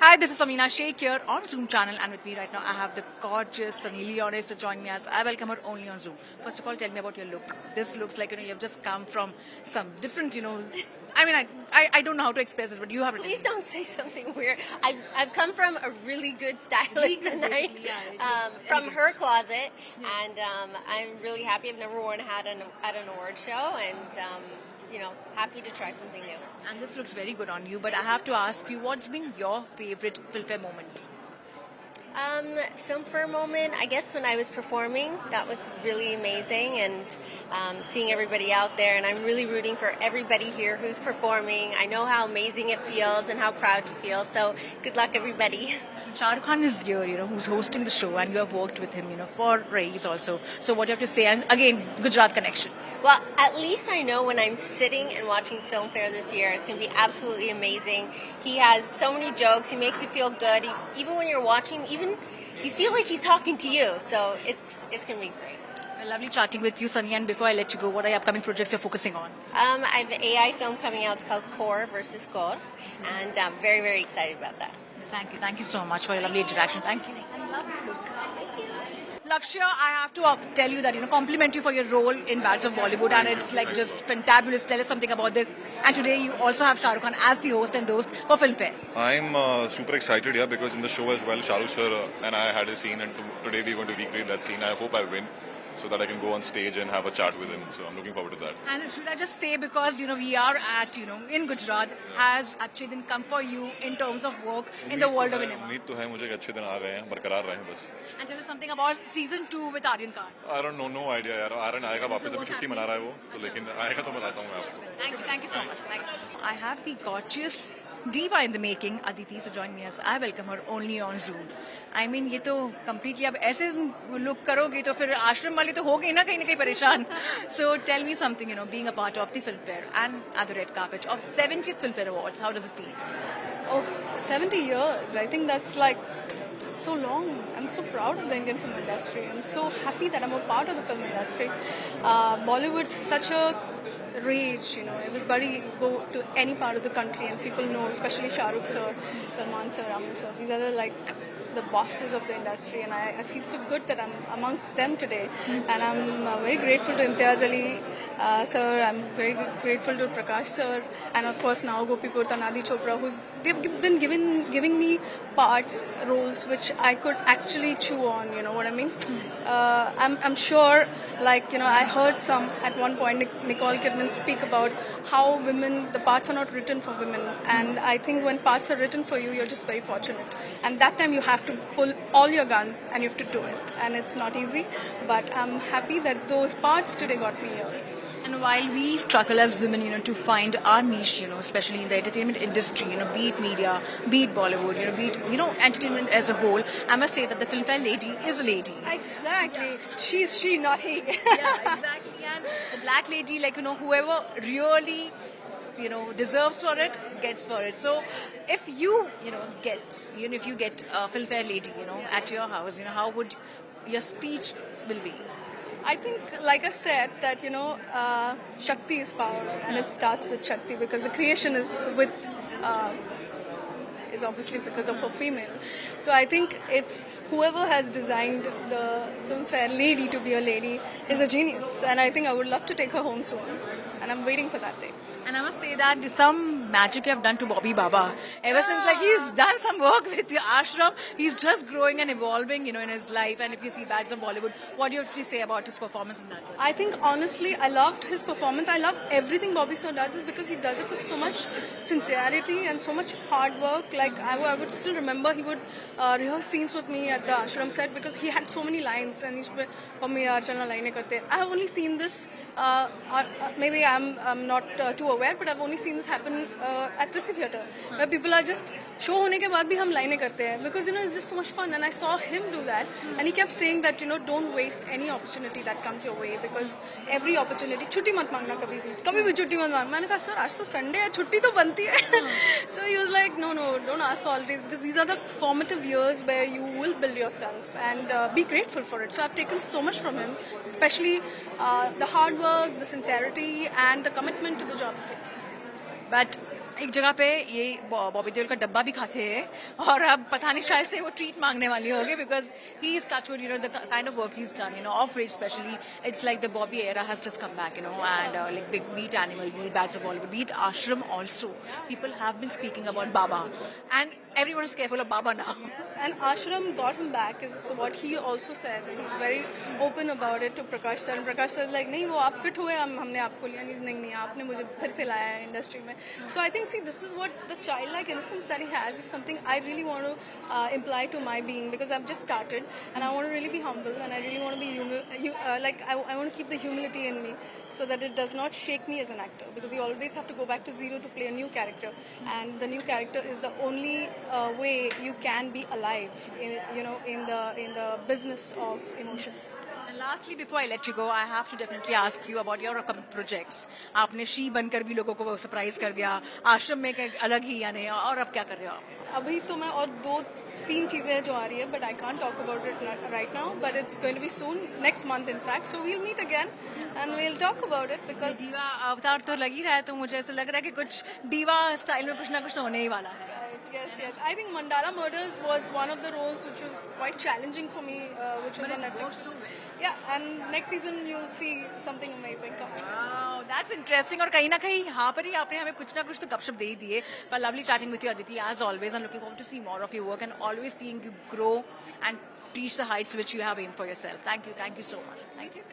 Hi, this is Amina Sheikh here on Zoom channel, and with me right now I have the gorgeous Sunny Leonis to join me as I welcome her only on Zoom. First of all, tell me about your look. This looks like you've just come from some different, I mean, I don't know how to express it, but you have it. Please don't say something weird. I've come from a really good stylist tonight, from her closet, and I'm really happy. I've never worn a hat at an award show, and happy to try something new. And this looks very good on you, but I have to ask you, what's been your favorite Filmfare moment? Film for a moment, I guess when I was performing, that was really amazing, and seeing everybody out there, and I'm really rooting for everybody here who's performing. I know how amazing it feels and how proud you feel, so good luck everybody. Shah Rukh Khan is here, who's hosting the show, and you have worked with him, for Race also. So what do you have to say? And again, Gujarat connection. Well, at least I know when I'm sitting and watching Filmfare this year, it's going to be absolutely amazing. He has so many jokes. He makes you feel good. Even when you're watching, even you feel like he's talking to you. So it's going to be great. Well, lovely chatting with you, Sunny. And before I let you go, what are your upcoming projects you're focusing on? I have an AI film coming out. It's called Core versus Core, and I'm very, very excited about that. Thank you. Thank you so much for your lovely interaction. Thank you. Lakshya, I have to tell you that, compliment you for your role in Bads of Bollywood, and it's like just fantabulous. Tell us something about this. And today you also have Shah Rukh Khan as the host and host for Filmfare. I'm super excited, because in the show as well, Shah Rukh sir and I had a scene, and today we're going to recreate that scene. I hope I win, so that I can go on stage and have a chat with him. So I'm looking forward to that. And should I just say, because we are at in Gujarat, has अच्छे दिन come for you in terms of work in the world of cinema? उम्मीद तो है मुझे कि अच्छे दिन आ गए हैं, बरकरार रहे बस. And tell us something about season 2 with Aryan Khan. I don't know, no idea यार. आर्यन आएगा वापस, अभी छुट्टी मना रहा है वो, तो लेकिन आएगा तो बताता हूँ मैं आपको. Thank you so much. Thank you. I have the gorgeous diva in the making, Aditi, so join me as I welcome her only on Zoom. I mean, ये तो completely अब ऐसे look करोगे तो फिर आश्रम वाली तो हो गई ना कहीं परेशान. So tell me something, being a part of the Filmfare and at the red carpet of 70th Filmfare Awards, how does it feel? Oh, 70 years. I think that's so long. I'm so proud of the Indian film industry. I'm so happy that I'm a part of the film industry. Bollywood's such a rage, everybody go to any part of the country and people know, especially Shah Rukh sir, Salman sir, Amir sir. These are the bosses of the industry, and I feel so good that I'm amongst them today. And I'm very grateful to Imtiaz Ali sir, I'm very grateful to Prakash sir, and of course now Gopi Purta, Nadi Chopra, they've been giving me parts, roles which I could actually chew on, you know what I mean? I'm sure, I heard at one point Nicole Kidman speak about how the parts are not written for women, and I think when parts are written for you, you're just very fortunate, and that time you have to pull all your guns and you have to do it, and it's not easy, but I'm happy that those parts today got me here. And while we struggle as women, to find our niche, especially in the entertainment industry, be it media, be it Bollywood, be it, entertainment as a whole, I must say that the Filmfare lady is a lady. Exactly. She's she, not he. Yeah, exactly. And the black lady, whoever really, deserves for it, gets for it. So if you get a Filmfare lady, at your house, how would your speech will be? I think, like I said, that, Shakti is power, and it starts with Shakti, because the creation is obviously because of a female. So I think it's whoever has designed the Filmfare lady to be a lady is a genius, and I think I would love to take her home soon, and I'm waiting for that day. And I must say that some magic you have done to Bobby Baba. Ever since he's done some work with the ashram, he's just growing and evolving, in his life. And if you see Bags of Bollywood, what do you have to say about his performance in that? I think, honestly, I loved his performance. I love everything Bobby sir does, is because he does it with so much sincerity and so much hard work. I would still remember he would rehearse scenes with me at the ashram set, because he had so many lines, and he used to be, I have only seen this, maybe I'm not too aware, but I've only seen this happen at Prithvi Theatre, where people are just show hone ke baad bhi hum line karte hain, because it's just so much fun, and I saw him do that, and he kept saying that don't waste any opportunity that comes your way, because every opportunity, chutti mat mangna kabhi bhi chutti mat mangna. Maine kaha, sir, aaj to Sunday hai, chutti to banti hai. So he was like, no, don't ask for holidays, because these are the formative years where you will build yourself, and be grateful for it. So I've taken so much from him, especially the hard work, the sincerity, and the commitment to the job it takes. But एक जगह पे ये बॉबी देओल का डब्बा भी खाते हैं और अब पता नहीं शायद से वो ट्रीट मांगने वाली होगी because he is touch with the kind of work he is done of rate specially it's like the Bobby era has just come back and like big beat animal beat bads of Bollywood beat Ashram also people have been speaking about baba and everyone is careful of Baba now. And Ashram got him back is what he also says, and he's very open about it to Prakash sir. And Prakash sir is like, नहीं वो आप fit हुए हमने आपको लिया नहीं आपने मुझे फिर से लाया है industry में. So I think see this is what the childlike innocence that he has is something I really want to imply to my being because I've just started and I want to really be humble and I really want to be I want to keep the humility in me so that it does not shake me as an actor because you always have to go back to zero to play a new character and the new character is the only way you can be alive in the business of emotions. And lastly, before I let you go, I have to definitely ask you about your upcoming projects. आपने she बनकर भी लोगों को surprise कर दिया, आश्रम में एक अलग ही यानी और अब क्या कर रहे हो आप? अभी तो मैं और 2-3 चीजें जो आ रही है but I can't talk about it right now but it's going to be soon next month in fact so we'll meet again and we'll talk about it because दीवा अवतार तो लग ही रहा है तो मुझे ऐसा लग रहा है कि कुछ दीवा स्टाइल में कुछ ना कुछ होने ही वाला है. Yes. I think Mandala Murders was one of the roles which was quite challenging for me, which was on Netflix. Yeah, and next season you'll see something amazing coming. Wow, that's interesting. और कहीं ना कहीं यहाँ पर ही आपने हमें कुछ ना कुछ तो गपशप दे ही दिए. But lovely chatting with you, Aditi, as always. I'm looking forward to see more of your work and always seeing you grow and reach the heights which you have aimed for yourself. Thank you so much. Thank you.